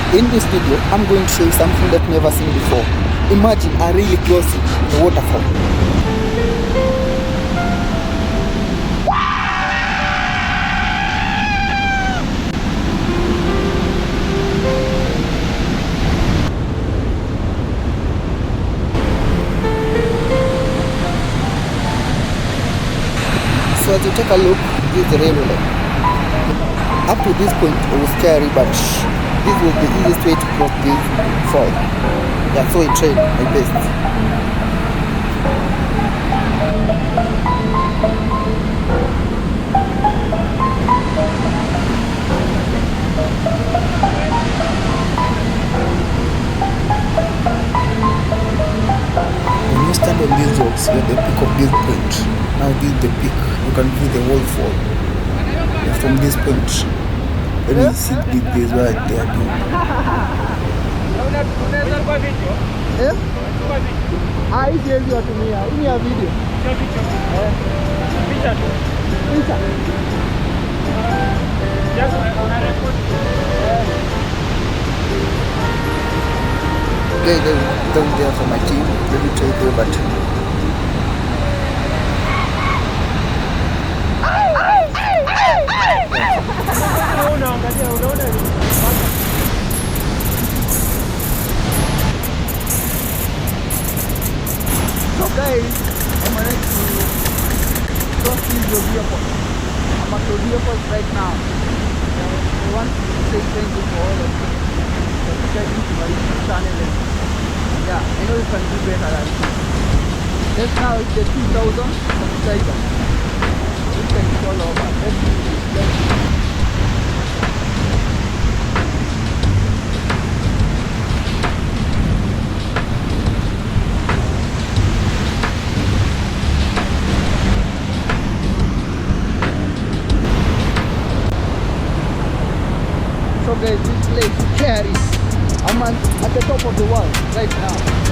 In this video, I'm going to show you something that I've never seen before. Imagine a really crossing the waterfall. So as you take a look, this is the railway line. Up to this point it was scary, but this was the easiest way to cross this fall. Yeah, so I tried my best. When you stand on these rocks, you're at the peak of this point. Now this is the peak. You can view the waterfall. And from this point, when you see this right there, dude. Yeah? I gave you to me. In your video. Picture. Just okay, they're there for my team. Let me take over to So guys, I'm ready to cross this waterfall. I'm at the waterfall right now. I want to say thank you for all of you for subscribing to my YouTube channel. And yeah, I know you can do better than this. Just now it's the 2,000 subscribers. We can it's all over. Let's do this. So guys, this place carries. I'm at the top of the world right now.